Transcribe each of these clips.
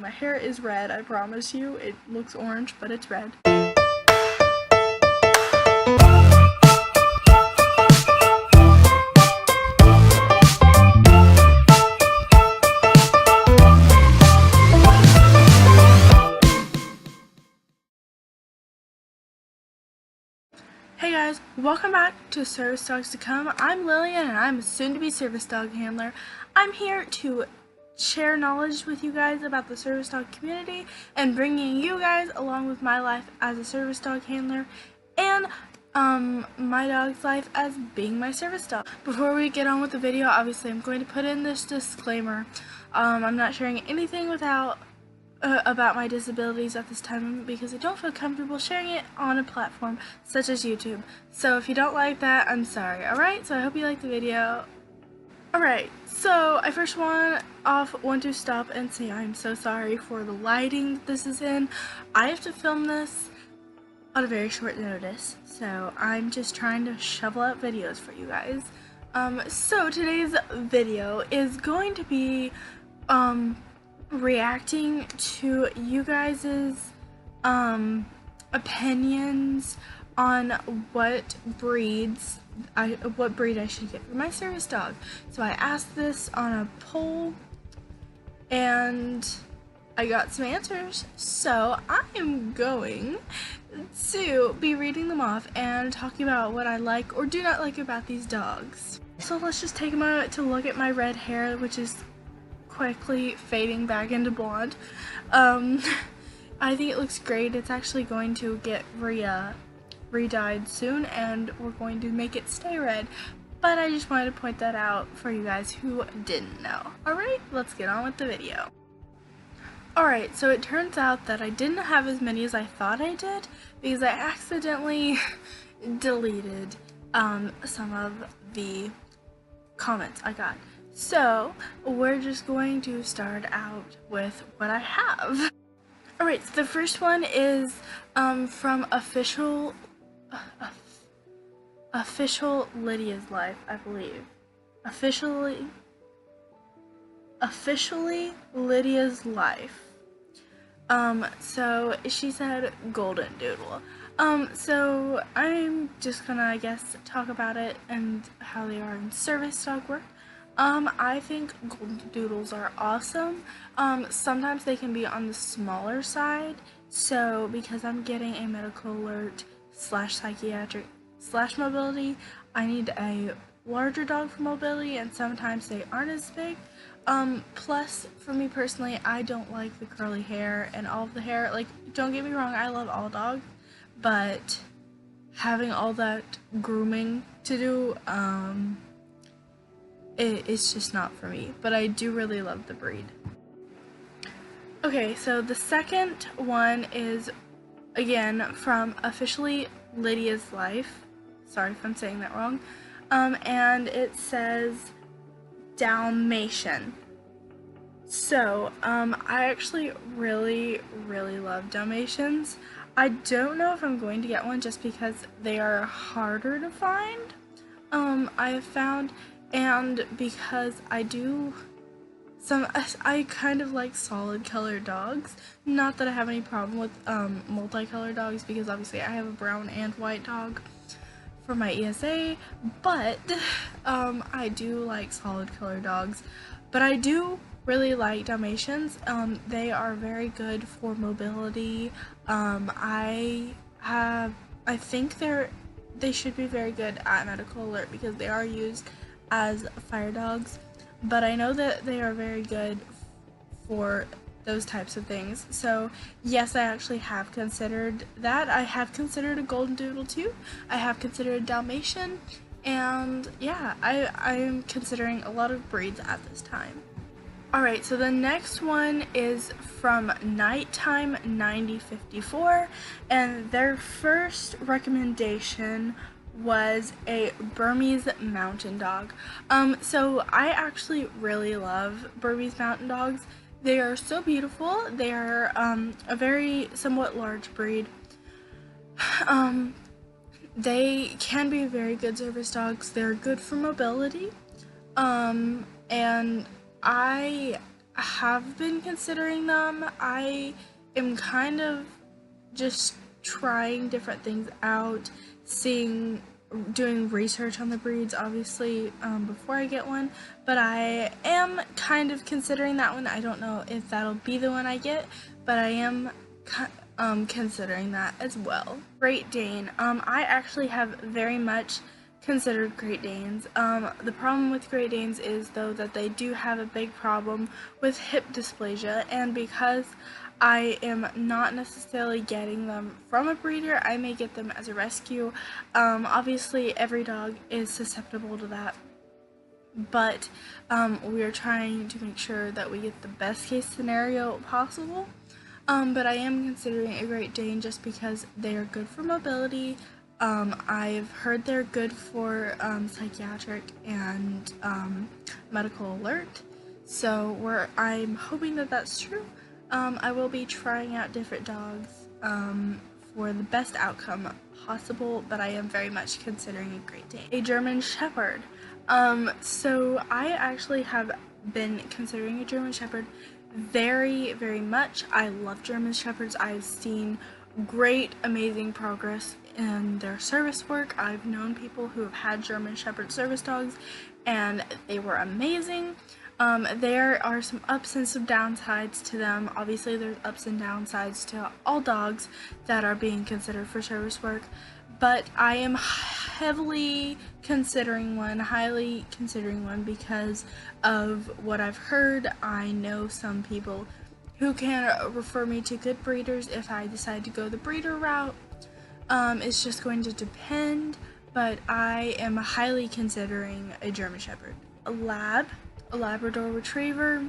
My hair is red, I promise you. It looks orange, but it's red. Hey guys, welcome back to Service Dogs to Come. I'm Lillian and I'm a soon-to-be service dog handler. I'm here to share knowledge with you guys about the service dog community and bringing you guys along with my life as a service dog handler and my dog's life as being my service dog. Before we get on with the video, obviously I'm going to put in this disclaimer. I'm not sharing anything about my disabilities at this time because I don't feel comfortable sharing it on a platform such as YouTube. So if you don't like that, I'm sorry, alright? So I hope you like the video. Alright, so I first want to stop and say I'm so sorry for the lighting that this is in. I have to film this on a very short notice, so I'm just trying to shovel out videos for you guys. So today's video is going to be reacting to you guys' opinions on what breed I should get for my service dog. So I asked this on a poll and I got some answers, so I am going to be reading them off and talking about what I like or do not like about these dogs. So let's just take a moment to look at my red hair, which is quickly fading back into blonde. I think it looks great. It's actually going to get re-dyed soon and we're going to make it stay red, but I just wanted to point that out for you guys who didn't know. Alright, let's get on with the video. Alright, so it turns out that I didn't have as many as I thought I did because I accidentally deleted some of the comments I got. So we're just going to start out with what I have. Alright, so the first one is from official Lydia's Life, I believe. Officially Lydia's Life. So she said golden doodle. So I'm just gonna, I guess, talk about it and how they are in service dog work. I think golden doodles are awesome. Sometimes they can be on the smaller side, so because I'm getting a medical alert / psychiatric / mobility, I need a larger dog for mobility, and sometimes they aren't as big. Plus, for me personally, I don't like the curly hair and all of the hair. Like, don't get me wrong, I love all dogs, but having all that grooming to do, it's just not for me, but I do really love the breed. Okay, so the second one is, again, from officially Lydia's Life. Sorry if I'm saying that wrong. And it says Dalmatian. So, I actually really love Dalmatians. I don't know if I'm going to get one just because they are harder to find. I have found, and because I kind of like solid colored dogs. Not that I have any problem with multicolored dogs, because obviously I have a brown and white dog for my ESA, but I do like solid colored dogs. But I do really like Dalmatians. They are very good for mobility. I think they should be very good at medical alert because they are used as fire dogs, but I know that they are very good for those types of things. So yes, I actually have considered that. I have considered a golden doodle too. I have considered a Dalmatian, and yeah, I'm considering a lot of breeds at this time. Alright, so the next one is from Nighttime 9054, and their first recommendation was a Burmese mountain dog. So I actually really love Burmese mountain dogs. They are so beautiful. They are a very somewhat large breed. They can be very good service dogs. They're good for mobility. And I have been considering them. I am kind of just trying different things out, doing research on the breeds, obviously, before I get one, but I am kind of considering that one. I don't know if that'll be the one I get, but I am considering that as well. Great Dane. I actually have very much considered Great Danes. The problem with Great Danes is, though, that they do have a big problem with hip dysplasia, and because I am not necessarily getting them from a breeder, I may get them as a rescue. Obviously, every dog is susceptible to that, but we are trying to make sure that we get the best case scenario possible. But I am considering a Great Dane just because they are good for mobility. I've heard they're good for psychiatric and medical alert, so I'm hoping that that's true. I will be trying out different dogs for the best outcome possible, but I am very much considering a Great Dane. A German Shepherd. So I actually have been considering a German Shepherd very, very much. I love German Shepherds. I've seen great, amazing progress in their service work. I've known people who have had German Shepherd service dogs, and they were amazing. There are some ups and some downsides to them. Obviously, there's ups and downsides to all dogs that are being considered for service work, but I am highly considering one because of what I've heard. I know some people who can refer me to good breeders if I decide to go the breeder route. It's just going to depend, but I am highly considering a German Shepherd. A Labrador Retriever,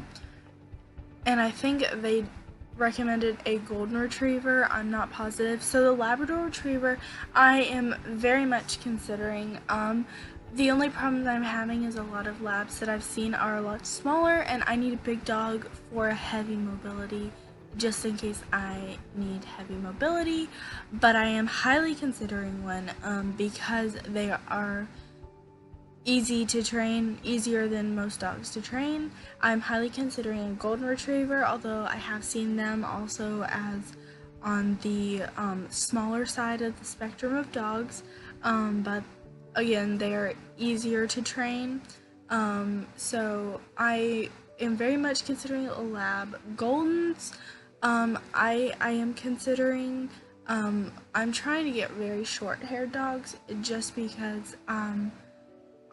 and I think they recommended a Golden Retriever. I'm not positive. So the Labrador Retriever I am very much considering. The only problem that I'm having is a lot of labs that I've seen are a lot smaller, and I need a big dog for heavy mobility, just in case I need heavy mobility. But I am highly considering one because they are easy to train, easier than most dogs to train. I'm highly considering a Golden Retriever, although I have seen them also as on the smaller side of the spectrum of dogs, but again, they are easier to train. So I am very much considering a Lab. Goldens, I am considering. I'm trying to get very short-haired dogs just because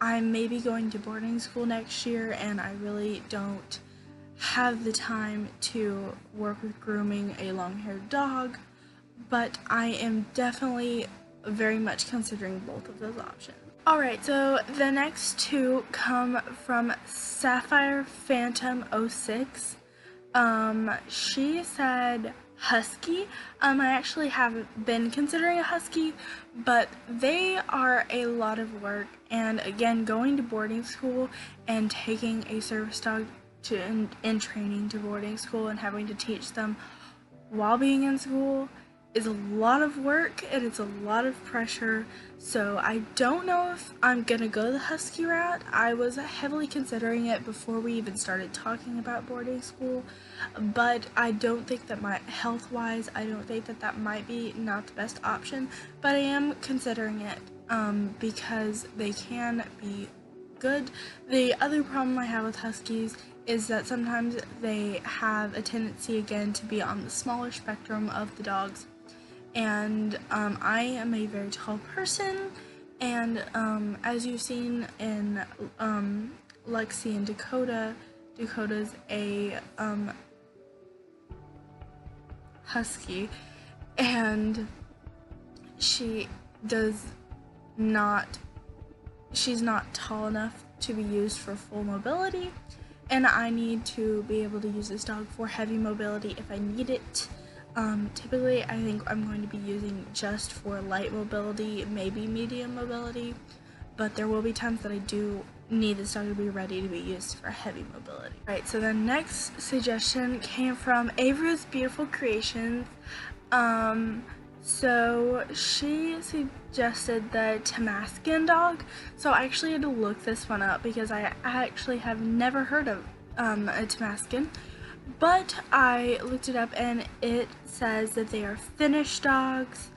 I'm maybe going to boarding school next year, and I really don't have the time to work with grooming a long-haired dog, but I am definitely very much considering both of those options. Alright, so the next two come from Sapphire Phantom 06. She said Husky. I actually haven't been considering a Husky, but they are a lot of work, and again, going to boarding school and taking a service dog in training to boarding school and having to teach them while being in school is a lot of work, and it's a lot of pressure. So I don't know if I'm gonna go the Husky route. I was heavily considering it before we even started talking about boarding school, but I don't think that health-wise, I don't think that that might be not the best option, but I am considering it because they can be good. The other problem I have with Huskies is that sometimes they have a tendency, again, to be on the smaller spectrum of the dogs. And I am a very tall person, and as you've seen in Lexi and Dakota's a Husky, and she's not tall enough to be used for full mobility, and I need to be able to use this dog for heavy mobility if I need it. Typically, I think I'm going to be using just for light mobility, maybe medium mobility, but there will be times that I do need this dog to be ready to be used for heavy mobility. Right, so the next suggestion came from Avra's Beautiful Creations. So she suggested the Tamascan dog. So I actually had to look this one up because I actually have never heard of a Tamascan. but I looked it up and it says that they are Finnish dogs,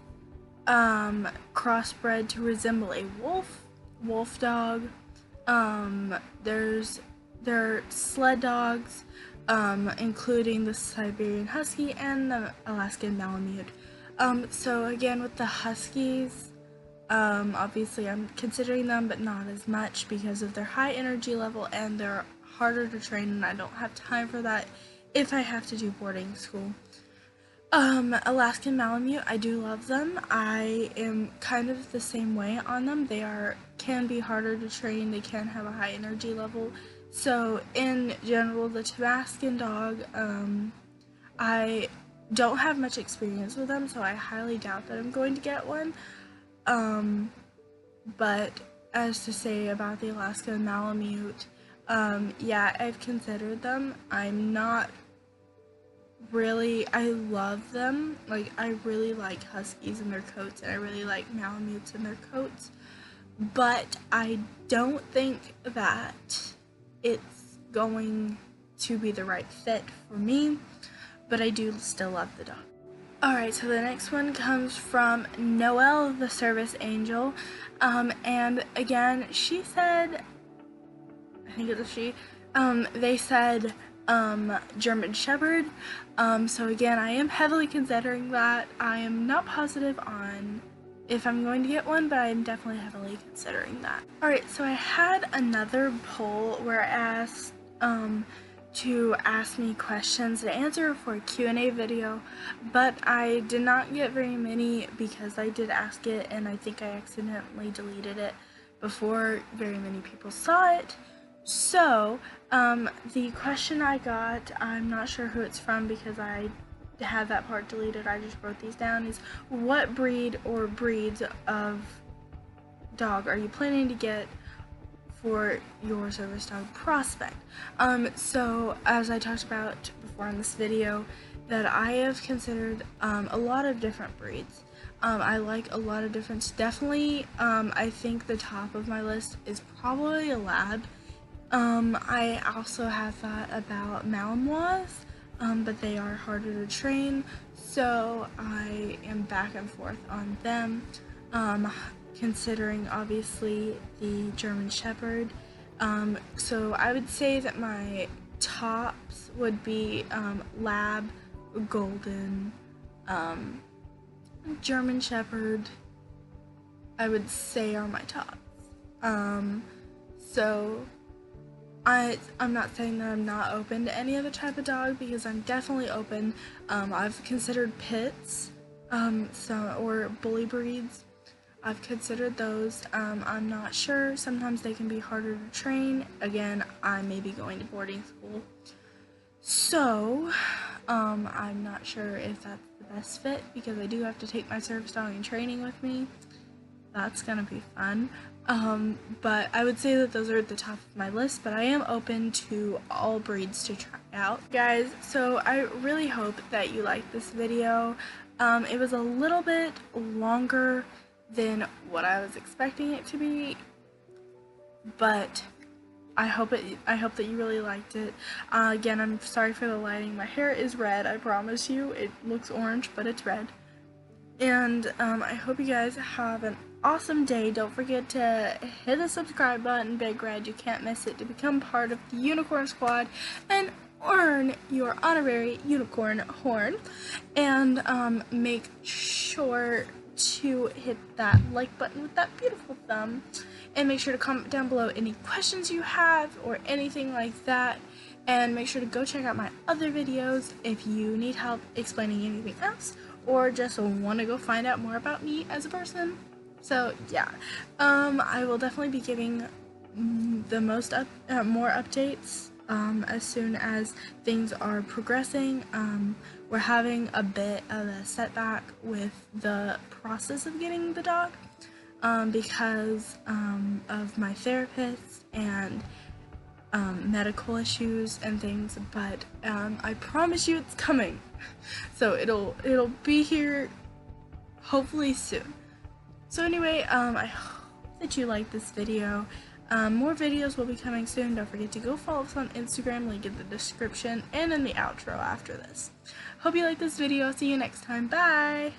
crossbred to resemble a wolf dog. They're sled dogs, including the Siberian Husky and the Alaskan Malamute. So again, with the Huskies, obviously I'm considering them, but not as much because of their high energy level and they're harder to train, and I don't have time for that if I have to do boarding school. Alaskan Malamute, I do love them. I am kind of the same way on them. They can be harder to train, they can have a high energy level. So in general, the Tabascan dog, I don't have much experience with them, so I highly doubt that I'm going to get one. But as to say about the Alaskan Malamute, yeah, I've considered them. I'm not really, I love them. Like, I really like Huskies and their coats, and I really like Malamutes and their coats, but I don't think that it's going to be the right fit for me, but I do still love the dog. Alright, so the next one comes from Noelle, the service angel, and again, she said, I think it was she, they said, German Shepherd, so again, I am heavily considering that. I am not positive on if I'm going to get one, but I'm definitely heavily considering that. Alright, so I had another poll where I asked, to ask me questions to answer for a Q&A video, but I did not get very many because I did ask it and I think I accidentally deleted it before very many people saw it. So, the question I got, I'm not sure who it's from because I had that part deleted, I just wrote these down, is what breed or breeds of dog are you planning to get for your service dog prospect? So as I talked about before in this video, that I have considered a lot of different breeds. I like a lot of different, definitely, I think the top of my list is probably a lab. I also have thought about Malinois, but they are harder to train, so I am back and forth on them. Considering obviously the German Shepherd. So I would say that my tops would be Lab, Golden, German Shepherd, I would say are my tops. So I'm not saying that I'm not open to any other type of dog, because I'm definitely open. I've considered pits, or bully breeds. I've considered those. I'm not sure. Sometimes they can be harder to train. Again, I may be going to boarding school, so I'm not sure if that's the best fit, because I do have to take my service dog in training with me. That's gonna be fun. But I would say that those are at the top of my list, but I am open to all breeds to try out. Guys, so I really hope that you liked this video. It was a little bit longer than what I was expecting it to be, but I hope that you really liked it. Again, I'm sorry for the lighting. My hair is red, I promise you. It looks orange, but it's red. And I hope you guys have an awesome day. Don't forget to hit the subscribe button, big red, you can't miss it, to become part of the Unicorn Squad and earn your honorary unicorn horn. And make sure to hit that like button with that beautiful thumb, and make sure to comment down below any questions you have or anything like that, and make sure to go check out my other videos if you need help explaining anything else or just want to go find out more about me as a person. So yeah, I will definitely be giving the more updates as soon as things are progressing. We're having a bit of a setback with the process of getting the dog because of my therapist and medical issues and things, but I promise you it's coming. So it'll be here hopefully soon. So anyway, I hope that you liked this video. More videos will be coming soon. Don't forget to go follow us on Instagram, link in the description and in the outro after this. Hope you like this video. See you next time. Bye!